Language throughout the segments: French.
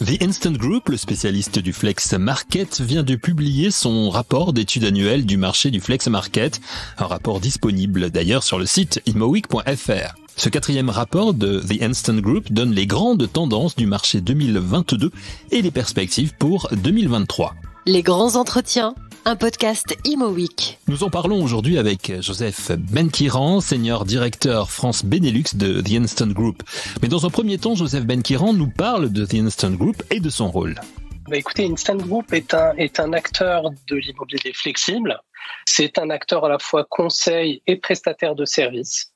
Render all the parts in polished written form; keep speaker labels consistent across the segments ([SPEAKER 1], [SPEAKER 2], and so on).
[SPEAKER 1] The Instant Group, le spécialiste du flex market, vient de publier son rapport d'étude annuelle du marché du flex market, un rapport disponible d'ailleurs sur le site imoweek.fr. Ce 4e rapport de The Instant Group donne les grandes tendances du marché 2022 et les perspectives pour 2023.
[SPEAKER 2] Les grands entretiens, un podcast ImoWeek.
[SPEAKER 1] Nous en parlons aujourd'hui avec Joseph Benkiran, senior directeur France Benelux de The Instant Group. Mais dans un premier temps, Joseph Benkiran nous parle de The Instant Group et de son rôle.
[SPEAKER 3] Écoutez, Instant Group est un acteur de l'immobilier flexible. C'est un acteur à la fois conseil et prestataire de services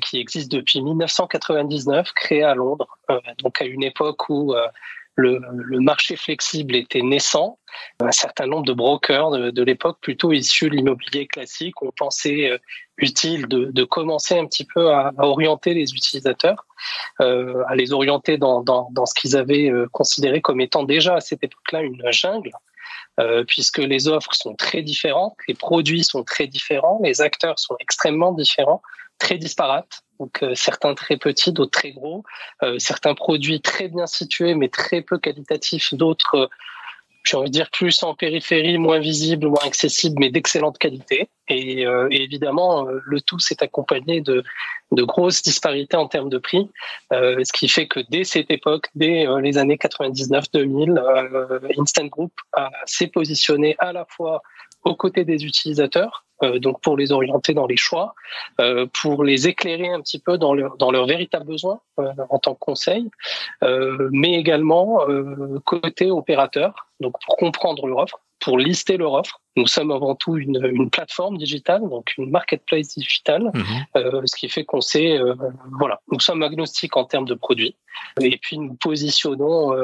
[SPEAKER 3] qui existe depuis 1999, créé à Londres, donc à une époque où le marché flexible était naissant. Un certain nombre de brokers de l'époque, plutôt issus de l'immobilier classique, ont pensé utile de commencer un petit peu à orienter les utilisateurs, à les orienter dans ce qu'ils avaient considéré comme étant déjà à cette époque-là une jungle, puisque les offres sont très différentes, les produits sont très différents, les acteurs sont extrêmement différents, très disparates. Donc certains très petits, d'autres très gros, certains produits très bien situés mais très peu qualitatifs, d'autres j'ai envie de dire plus en périphérie, moins visibles, moins accessibles, mais d'excellente qualité. Et évidemment, le tout s'est accompagné de grosses disparités en termes de prix, ce qui fait que dès cette époque, dès les années 99-2000, Instant Group s'est positionné à la fois aux côtés des utilisateurs, donc pour les orienter dans les choix, pour les éclairer un petit peu dans leurs véritables besoins en tant que conseil, mais également côté opérateur, donc pour comprendre leur offre, pour lister leur offre. Nous sommes avant tout une plateforme digitale, donc une marketplace digitale, ce qui fait qu'on sait, nous sommes agnostiques en termes de produits, et puis nous positionnons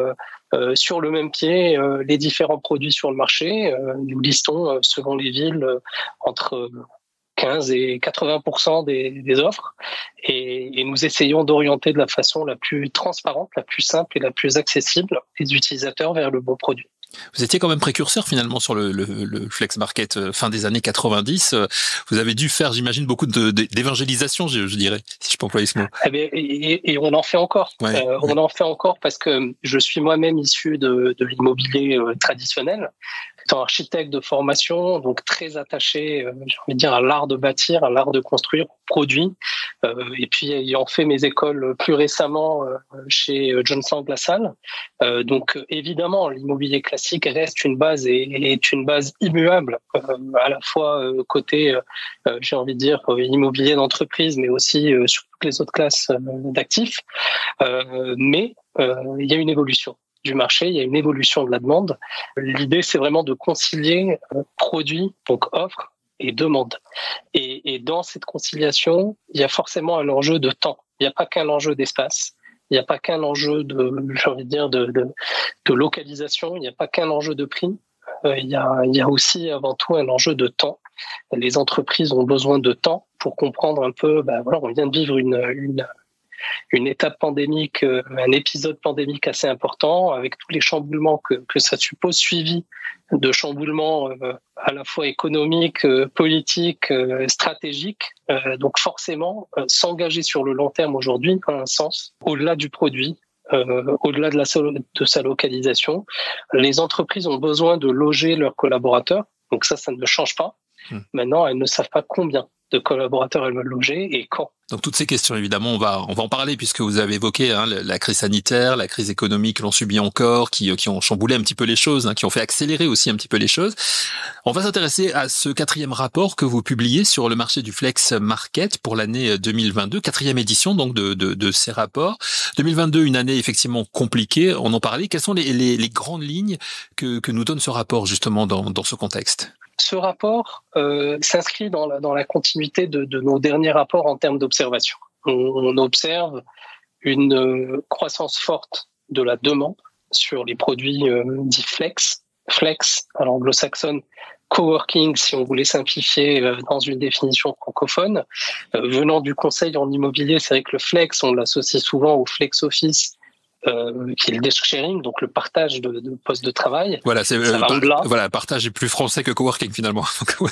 [SPEAKER 3] sur le même pied les différents produits sur le marché. Nous listons selon les villes entre 15 et 80% des offres, et nous essayons d'orienter de la façon la plus transparente, la plus simple et la plus accessible les utilisateurs vers le bon produit.
[SPEAKER 1] Vous étiez quand même précurseur finalement sur le flex market fin des années 90. Vous avez dû faire, j'imagine, beaucoup d'évangélisation, je dirais, si je peux employer ce mot.
[SPEAKER 3] Et on en fait encore. Ouais. On en fait encore parce que je suis moi-même issu de l'immobilier traditionnel. Étant architecte de formation, donc très attaché, j'ai envie de dire, à l'art de bâtir, à l'art de construire, produit. Et puis ayant fait mes écoles plus récemment chez Johnson LaSalle. Donc évidemment, l'immobilier classique reste une base et est une base immuable, à la fois côté, j'ai envie de dire, immobilier d'entreprise, mais aussi sur toutes les autres classes d'actifs. Mais il y a une évolution du marché, il y a une évolution de la demande. L'idée, c'est vraiment de concilier produit, donc offre, et demande. Et dans cette conciliation, il y a forcément un enjeu de temps. Il n'y a pas qu'un enjeu d'espace. Il n'y a pas qu'un enjeu de localisation. Il n'y a pas qu'un enjeu de prix. Il y a aussi avant tout un enjeu de temps. Les entreprises ont besoin de temps pour comprendre un peu. On vient de vivre une étape pandémique, un épisode pandémique assez important, avec tous les chamboulements que ça suppose, suivi de chamboulements à la fois économiques, politiques, stratégiques. Donc forcément, s'engager sur le long terme aujourd'hui a un sens, au-delà du produit, au-delà de sa localisation. Les entreprises ont besoin de loger leurs collaborateurs, donc ça ne change pas. Maintenant, elles ne savent pas combien de collaborateurs elles veulent loger et quand.
[SPEAKER 1] Donc toutes ces questions, évidemment, on va en parler puisque vous avez évoqué la crise sanitaire, la crise économique que l'on subit encore, qui ont chamboulé un petit peu les choses, qui ont fait accélérer aussi un petit peu les choses. On va s'intéresser à ce 4e rapport que vous publiez sur le marché du flex market pour l'année 2022, 4e édition donc de ces rapports. 2022, une année effectivement compliquée, on en parlait. Quelles sont les grandes lignes que nous donne ce rapport justement dans ce contexte ?
[SPEAKER 3] Ce rapport s'inscrit dans la continuité de nos derniers rapports en termes d'observation. On observe une croissance forte de la demande sur les produits dits flex à l'anglo-saxonne, coworking, si on voulait simplifier dans une définition francophone. Venant du conseil en immobilier, c'est vrai que le flex, on l'associe souvent au flex office, qui est le desk sharing, donc le partage de postes de travail.
[SPEAKER 1] Voilà, voilà, partage est plus français que coworking finalement.
[SPEAKER 3] Tout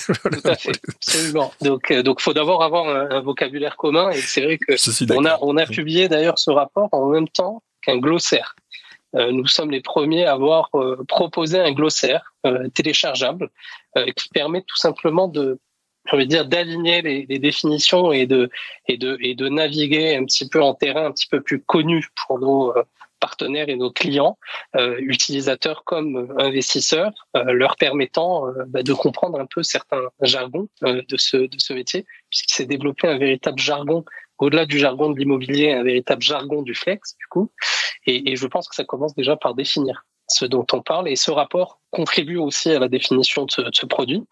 [SPEAKER 3] à fait, absolument. Donc faut d'abord avoir un vocabulaire commun, et c'est vrai que on a publié d'ailleurs ce rapport en même temps qu'un glossaire. Nous sommes les premiers à avoir proposé un glossaire téléchargeable qui permet tout simplement d'aligner les définitions et de naviguer un petit peu en terrain un petit peu plus connu pour nos partenaires et nos clients, utilisateurs comme investisseurs, leur permettant de comprendre un peu certains jargons de ce métier, puisqu'il s'est développé un véritable jargon, au-delà du jargon de l'immobilier, un véritable jargon du flex, du coup. Et je pense que ça commence déjà par définir ce dont on parle, et ce rapport contribue aussi à la définition de ce produit.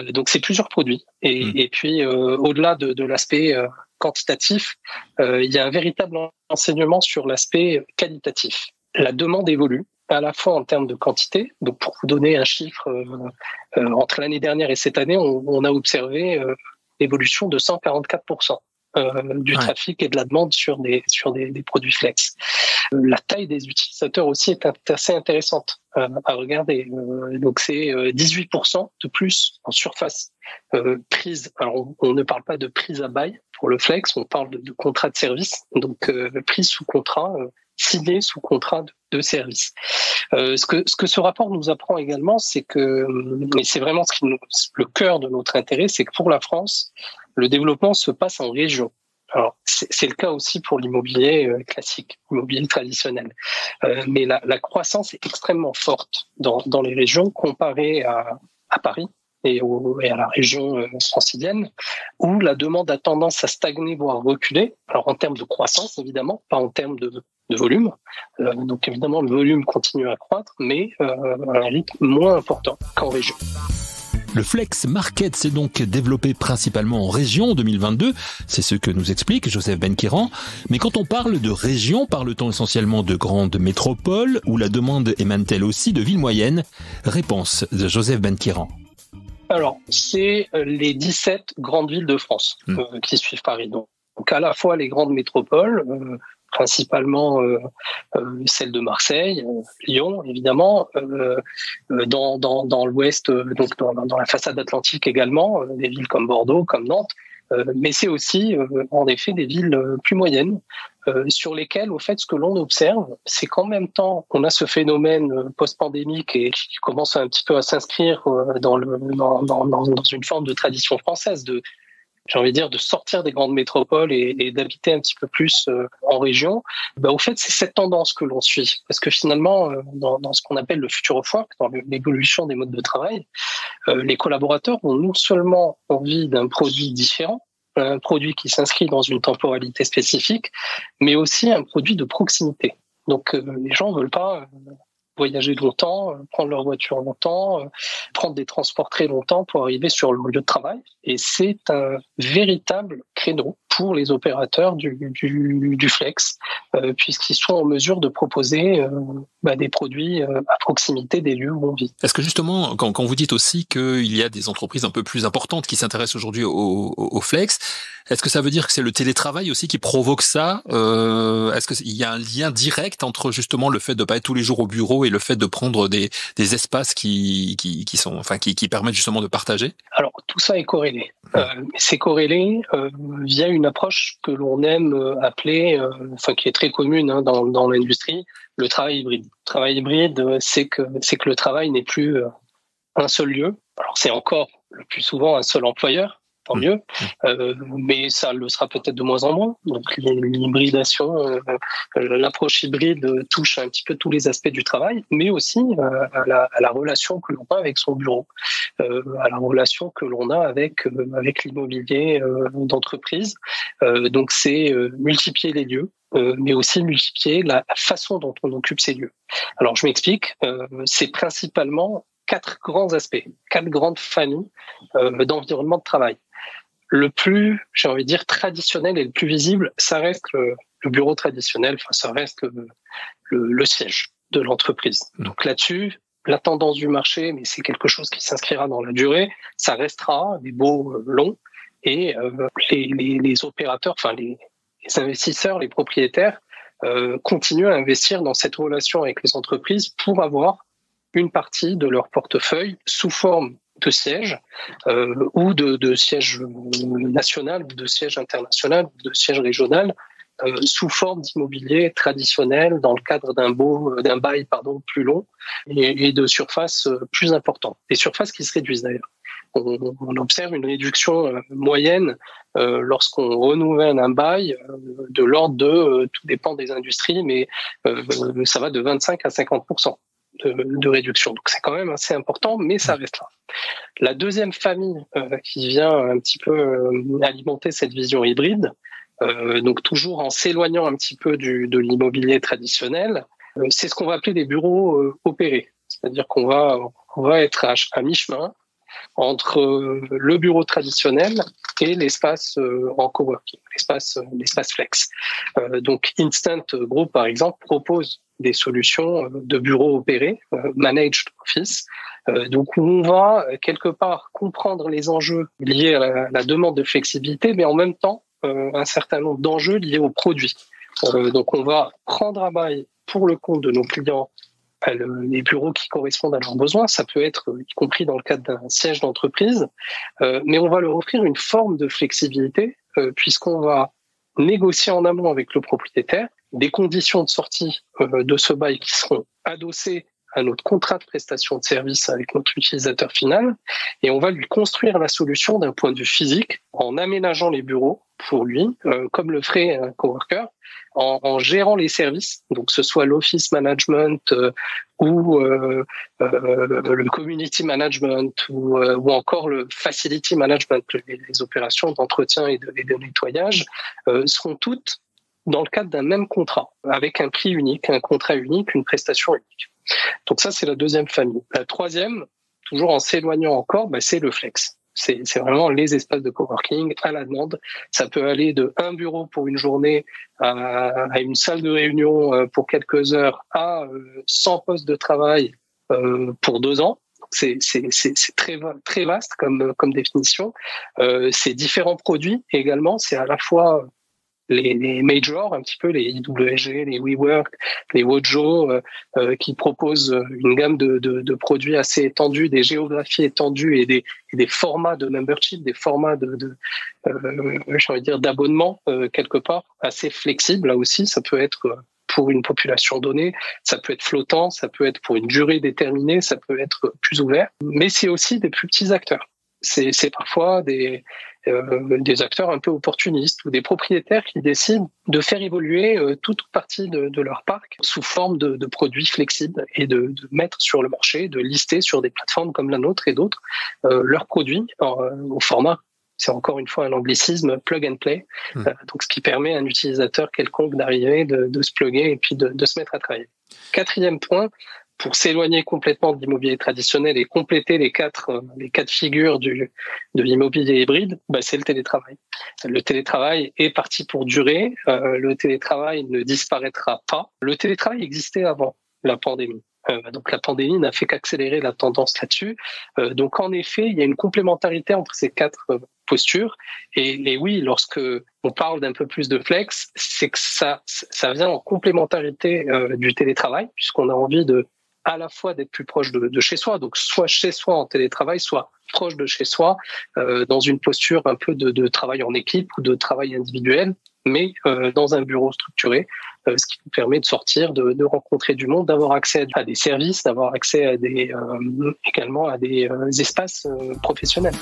[SPEAKER 3] Donc c'est plusieurs produits, et puis au-delà de l'aspect quantitatif, il y a un véritable enseignement sur l'aspect qualitatif. La demande évolue à la fois en termes de quantité. Donc pour vous donner un chiffre, entre l'année dernière et cette année, on a observé l'évolution de 144%. Du trafic et de la demande sur des produits flex. La taille des utilisateurs aussi est assez intéressante à regarder. Donc c'est 18% de plus en surface prise. Alors on ne parle pas de prise à bail pour le flex, on parle de contrat de service. Donc prise sous contrat, signé sous contrat de service. Ce que ce rapport nous apprend également, c'est que, et c'est vraiment le cœur de notre intérêt, c'est que pour la France, le développement se passe en région. Alors, c'est le cas aussi pour l'immobilier classique, l'immobilier traditionnel. Mais la croissance est extrêmement forte dans les régions comparée à Paris et à la région francilienne, où la demande a tendance à stagner, voire reculer. Alors, en termes de croissance, évidemment, pas en termes de volume. Donc, évidemment, le volume continue à croître, mais à un rythme moins important qu'en région.
[SPEAKER 4] Le Flex Market s'est donc développé principalement en région en 2022, c'est ce que nous explique Joseph Benkiran. Mais quand on parle de région, parle-t-on essentiellement de grandes métropoles ou la demande émane-t-elle aussi de villes moyennes? Réponse de Joseph Benkiran.
[SPEAKER 3] Alors, c'est les 17 grandes villes de France qui suivent Paris. Donc à la fois les grandes métropoles, principalement celle de Marseille, Lyon, évidemment, dans l'ouest, donc dans la façade atlantique également, des villes comme Bordeaux, comme Nantes, mais c'est aussi en effet des villes plus moyennes, sur lesquelles, au fait, ce que l'on observe, c'est qu'en même temps, on a ce phénomène post-pandémique et qui commence un petit peu à s'inscrire dans une forme de tradition française j'ai envie de dire, de sortir des grandes métropoles et d'habiter un petit peu plus en région. Au fait, c'est cette tendance que l'on suit. Parce que finalement, dans ce qu'on appelle le future of work, dans l'évolution des modes de travail, les collaborateurs ont non seulement envie d'un produit différent, un produit qui s'inscrit dans une temporalité spécifique, mais aussi un produit de proximité. Donc, les gens ne veulent pas voyager longtemps, prendre leur voiture longtemps, prendre des transports très longtemps pour arriver sur le lieu de travail. Et c'est un véritable créneau pour les opérateurs du flex, puisqu'ils sont en mesure de proposer des produits à proximité des lieux où on vit.
[SPEAKER 1] Est-ce que justement, quand vous dites aussi qu'il y a des entreprises un peu plus importantes qui s'intéressent aujourd'hui au flex, est-ce que ça veut dire que c'est le télétravail aussi qui provoque ça? Est-ce qu'il y a un lien direct entre justement le fait de pas être tous les jours au bureau et le fait de prendre des espaces qui permettent justement de partager?
[SPEAKER 3] Alors tout ça est corrélé. C'est corrélé via une approche que l'on aime appeler, qui est très commune dans l'industrie, le travail hybride. Le travail hybride, c'est que le travail n'est plus un seul lieu. Alors c'est encore le plus souvent un seul employeur, tant mieux, mais ça le sera peut-être de moins en moins. Donc l'hybridation, l'approche hybride touche un petit peu tous les aspects du travail, mais aussi à la relation que l'on a avec son bureau, à la relation que l'on a avec l'immobilier d'entreprise. Donc c'est multiplier les lieux, mais aussi multiplier la façon dont on occupe ces lieux. Alors je m'explique, c'est principalement 4 grands aspects, 4 grandes familles d'environnement de travail. Le plus, j'ai envie de dire, traditionnel et le plus visible, ça reste le bureau traditionnel, ça reste le siège de l'entreprise. Donc là-dessus, la tendance du marché, mais c'est quelque chose qui s'inscrira dans la durée, ça restera des baux longs et les opérateurs, les investisseurs, les propriétaires continuent à investir dans cette relation avec les entreprises pour avoir une partie de leur portefeuille sous forme de siège ou de siège national, ou de siège international, ou de siège régional, sous forme d'immobilier traditionnel dans le cadre d'un bail plus long et de surfaces plus importantes. Des surfaces qui se réduisent d'ailleurs. On observe une réduction moyenne lorsqu'on renouvelle un bail de l'ordre de, tout dépend des industries, mais ça va de 25 à 50% de réduction. Donc c'est quand même assez important, mais ça reste là. La deuxième famille qui vient un petit peu alimenter cette vision hybride, donc toujours en s'éloignant un petit peu de l'immobilier traditionnel, c'est ce qu'on va appeler des bureaux opérés. C'est-à-dire qu'on va être à mi-chemin entre le bureau traditionnel et l'espace en coworking, l'espace flex. Donc Instant Group, par exemple, propose des solutions de bureaux opérés, managed office, donc où on va quelque part comprendre les enjeux liés à la demande de flexibilité, mais en même temps un certain nombre d'enjeux liés aux produits. Donc on va prendre à bail pour le compte de nos clients les bureaux qui correspondent à leurs besoins. Ça peut être y compris dans le cadre d'un siège d'entreprise, mais on va leur offrir une forme de flexibilité puisqu'on va négocier en amont avec le propriétaire des conditions de sortie de ce bail qui seront adossées à notre contrat de prestation de service avec notre utilisateur final, et on va lui construire la solution d'un point de vue physique en aménageant les bureaux pour lui, comme le ferait un coworker, en gérant les services, donc que ce soit l'office management ou le community management ou encore le facility management, les opérations d'entretien et de nettoyage seront toutes dans le cadre d'un même contrat, avec un prix unique, un contrat unique, une prestation unique. Donc ça, c'est la deuxième famille. La troisième, toujours en s'éloignant encore, c'est le flex. C'est vraiment les espaces de coworking à la demande. Ça peut aller de un bureau pour une journée à une salle de réunion pour quelques heures à 100 postes de travail pour 2 ans. C'est très, très vaste comme définition. C'est différents produits également. C'est à la fois les majors, un petit peu les IWG, les WeWork, les Wojo, qui proposent une gamme de produits assez étendus, des géographies étendues et des formats de membership, des formats j'ai envie de dire d'abonnement quelque part assez flexibles. Là aussi, ça peut être pour une population donnée, ça peut être flottant, ça peut être pour une durée déterminée, ça peut être plus ouvert. Mais c'est aussi des plus petits acteurs. C'est parfois des acteurs un peu opportunistes ou des propriétaires qui décident de faire évoluer toute partie de leur parc sous forme de produits flexibles et de mettre sur le marché, de lister sur des plateformes comme la nôtre et d'autres leurs produits au format, c'est encore une fois un anglicisme, plug and play, donc ce qui permet à un utilisateur quelconque d'arriver, de se plugger et puis de se mettre à travailler. Quatrième point, pour s'éloigner complètement de l'immobilier traditionnel et compléter les quatre figures de l'immobilier hybride, c'est le télétravail. Le télétravail est parti pour durer. Le télétravail ne disparaîtra pas. Le télétravail existait avant la pandémie. Donc la pandémie n'a fait qu'accélérer la tendance là-dessus. Donc en effet, il y a une complémentarité entre ces 4 postures. Et oui, lorsque on parle d'un peu plus de flex, c'est que ça vient en complémentarité du télétravail, puisqu'on a envie à la fois d'être plus proche de chez soi, donc soit chez soi en télétravail, soit proche de chez soi, dans une posture un peu de travail en équipe ou de travail individuel, mais dans un bureau structuré, ce qui nous permet de sortir, de rencontrer du monde, d'avoir accès à des services, d'avoir accès également à des espaces professionnels.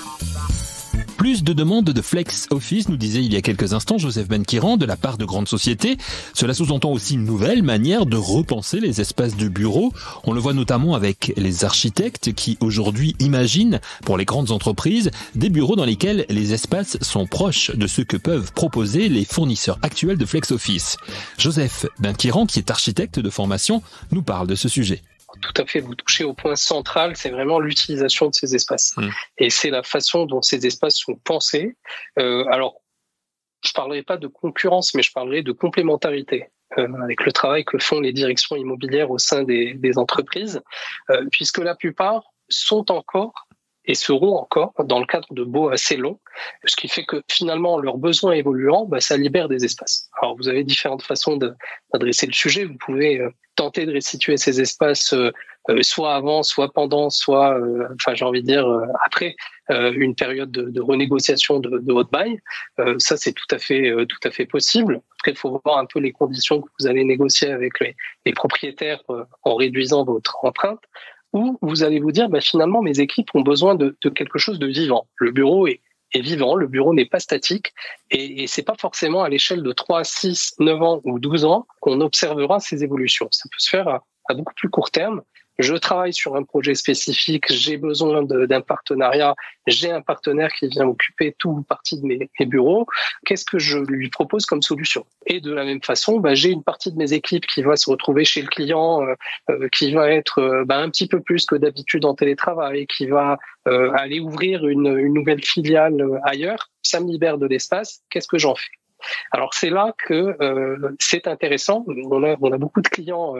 [SPEAKER 4] Plus de demandes de flex office, nous disait il y a quelques instants Joseph Benkiran, de la part de grandes sociétés. Cela sous-entend aussi une nouvelle manière de repenser les espaces de bureau. On le voit notamment avec les architectes qui aujourd'hui imaginent pour les grandes entreprises des bureaux dans lesquels les espaces sont proches de ce que peuvent proposer les fournisseurs actuels de flex office. Joseph Benkiran, qui est architecte de formation, nous parle de ce sujet.
[SPEAKER 3] Tout à fait, vous touchez au point central, c'est vraiment l'utilisation de ces espaces. Et c'est la façon dont ces espaces sont pensés. Alors, je ne parlerai pas de concurrence, mais je parlerai de complémentarité avec le travail que font les directions immobilières au sein des entreprises, puisque la plupart sont encore et seront encore dans le cadre de baux assez longs, ce qui fait que finalement leurs besoins évoluant, ça libère des espaces. Alors vous avez différentes façons d'adresser le sujet. Vous pouvez tenter de restituer ces espaces soit avant, soit pendant, soit après une période de renégociation de votre bail. Ça c'est tout à fait possible. Après il faut voir un peu les conditions que vous allez négocier avec les propriétaires en réduisant votre empreinte. Ou vous allez vous dire, finalement, mes équipes ont besoin de quelque chose de vivant. Le bureau est vivant, le bureau n'est pas statique, et c'est pas forcément à l'échelle de 3, 6, 9 ans ou 12 ans qu'on observera ces évolutions. Ça peut se faire à beaucoup plus court terme. Je travaille sur un projet spécifique, j'ai besoin d'un partenariat, j'ai un partenaire qui vient occuper tout ou partie de mes bureaux. Qu'est-ce que je lui propose comme solution? Et de la même façon, j'ai une partie de mes équipes qui va se retrouver chez le client, qui va être un petit peu plus que d'habitude en télétravail, qui va aller ouvrir une nouvelle filiale ailleurs. Ça me libère de l'espace. Qu'est-ce que j'en fais? Alors c'est là que c'est intéressant. On a beaucoup de clients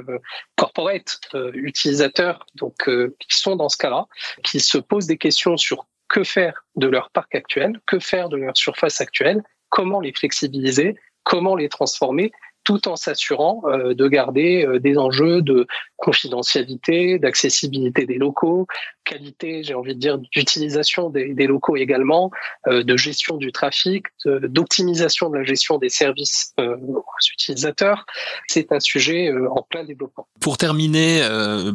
[SPEAKER 3] corporate, utilisateurs, qui sont dans ce cas-là, qui se posent des questions sur que faire de leur parc actuel, que faire de leur surface actuelle, comment les flexibiliser, comment les transformer, tout en s'assurant de garder des enjeux de confidentialité, d'accessibilité des locaux, qualité, j'ai envie de dire, d'utilisation des locaux également, de gestion du trafic, d'optimisation de la gestion des services aux utilisateurs. C'est un sujet en plein développement.
[SPEAKER 1] Pour terminer,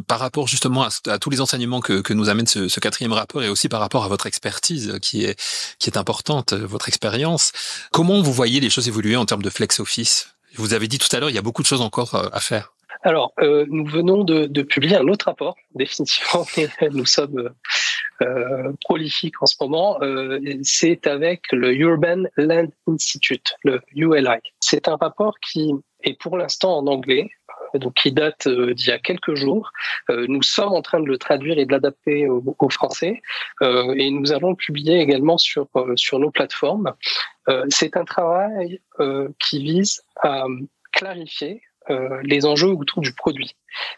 [SPEAKER 1] par rapport justement à tous les enseignements que nous amène ce quatrième rapport, et aussi par rapport à votre expertise qui est importante, votre expérience, comment vous voyez les choses évoluer en termes de flex office? Vous avez dit tout à l'heure, il y a beaucoup de choses encore à faire.
[SPEAKER 3] Alors, nous venons de publier un autre rapport, définitivement. Nous sommes prolifiques en ce moment. C'est avec le Urban Land Institute, le ULI. C'est un rapport qui est pour l'instant en anglais, donc qui date d'il y a quelques jours. Nous sommes en train de le traduire et de l'adapter au français, et nous allons le publier également sur nos plateformes. C'est un travail qui vise à clarifier les enjeux autour du produit.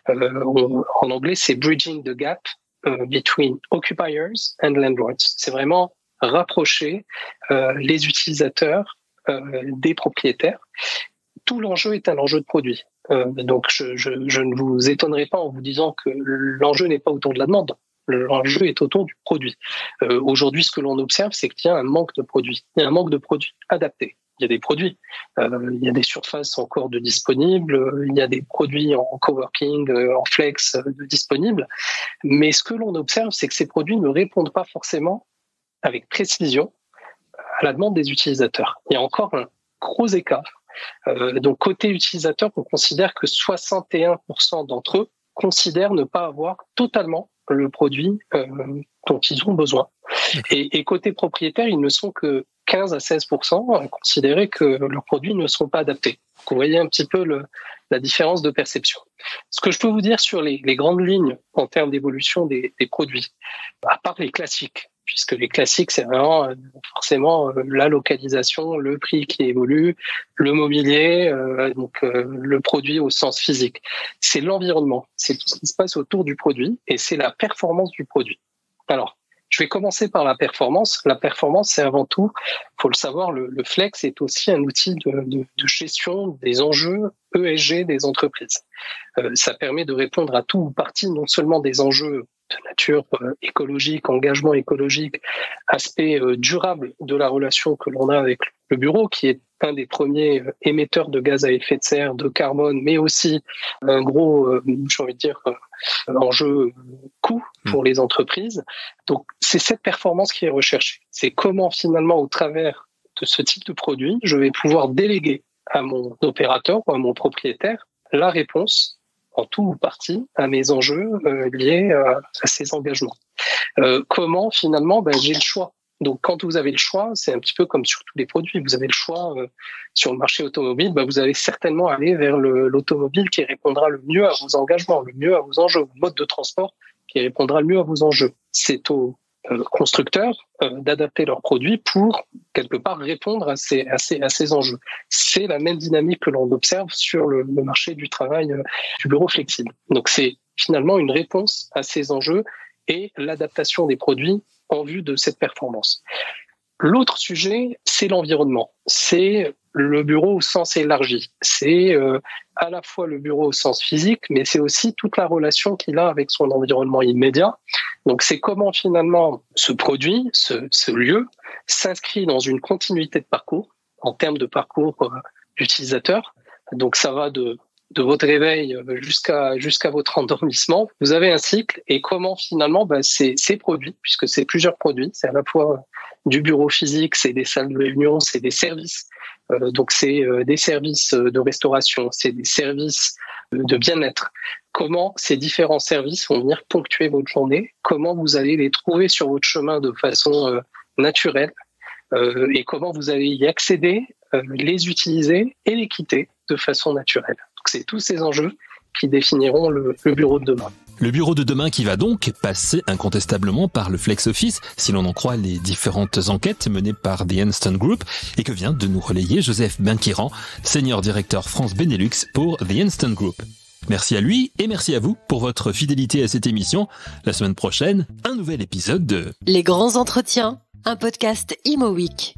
[SPEAKER 3] En anglais, c'est bridging the gap between occupiers and landlords. C'est vraiment rapprocher les utilisateurs des propriétaires. Tout l'enjeu est un enjeu de produit. Donc, je ne vous étonnerai pas en vous disant que l'enjeu n'est pas autour de la demande. L'enjeu est autour du produit. Aujourd'hui, ce que l'on observe, c'est qu'il y a un manque de produits. Il y a un manque de produits adaptés. Il y a des produits, il y a des surfaces encore de disponibles, il y a des produits en coworking, en flex disponibles. Mais ce que l'on observe, c'est que ces produits ne répondent pas forcément avec précision à la demande des utilisateurs. Il y a encore un gros écart. Donc, côté utilisateur, on considère que 61% d'entre eux considèrent ne pas avoir totalement le produit dont ils ont besoin. Et côté propriétaire, ils ne sont que 15 à 16% à considérer que leurs produits ne seront pas adaptés. Donc, vous voyez un petit peu la différence de perception. Ce que je peux vous dire sur les grandes lignes en termes d'évolution des produits, à part les classiques, puisque les classiques, c'est vraiment forcément la localisation, le prix qui évolue, le mobilier, le produit au sens physique. C'est l'environnement, c'est tout ce qui se passe autour du produit et c'est la performance du produit. Alors, je vais commencer par la performance. La performance, c'est avant tout, faut le savoir, le flex est aussi un outil de gestion des enjeux ESG des entreprises. Ça permet de répondre à tout ou partie, non seulement des enjeux de nature écologique, engagement écologique, aspect durable de la relation que l'on a avec le bureau, qui est un des premiers émetteurs de gaz à effet de serre, de carbone, mais aussi un gros, j'ai envie de dire, enjeu coût pour les entreprises. Donc, c'est cette performance qui est recherchée. C'est comment, finalement, au travers de ce type de produit, je vais pouvoir déléguer à mon opérateur ou à mon propriétaire la réponse en tout ou partie à mes enjeux liés à ces engagements. Comment, finalement, j'ai le choix. Donc, quand vous avez le choix, c'est un petit peu comme sur tous les produits. Vous avez le choix sur le marché automobile, vous allez certainement aller vers l'automobile qui répondra le mieux à vos engagements, le mieux à vos enjeux, le mode de transport qui répondra le mieux à vos enjeux. C'est aux constructeurs d'adapter leurs produits pour, quelque part, répondre à ces enjeux. C'est la même dynamique que l'on observe sur le marché du travail du bureau flexible. Donc, c'est finalement une réponse à ces enjeux et l'adaptation des produits en vue de cette performance. L'autre sujet, c'est l'environnement. C'est le bureau au sens élargi. C'est à la fois le bureau au sens physique, mais c'est aussi toute la relation qu'il a avec son environnement immédiat. Donc c'est comment finalement ce produit, ce lieu, s'inscrit dans une continuité de parcours, en termes de parcours d'utilisateur. Donc ça va de votre réveil jusqu'à votre endormissement. Vous avez un cycle et comment finalement ces produits, puisque c'est plusieurs produits, c'est à la fois du bureau physique, c'est des salles de réunion, c'est des services. Donc c'est des services de restauration, c'est des services de bien-être. Comment ces différents services vont venir ponctuer votre journée, comment vous allez les trouver sur votre chemin de façon naturelle et comment vous allez y accéder, les utiliser et les quitter de façon naturelle. Donc c'est tous ces enjeux qui définiront le bureau de demain.
[SPEAKER 4] Le bureau de demain qui va donc passer incontestablement par le Flex Office, si l'on en croit les différentes enquêtes menées par The Instant Group, et que vient de nous relayer Joseph Benquiran, Senior Directeur France Benelux pour The Instant Group. Merci à lui et merci à vous pour votre fidélité à cette émission. La semaine prochaine, un nouvel épisode de
[SPEAKER 2] Les grands entretiens, un podcast Imo Week.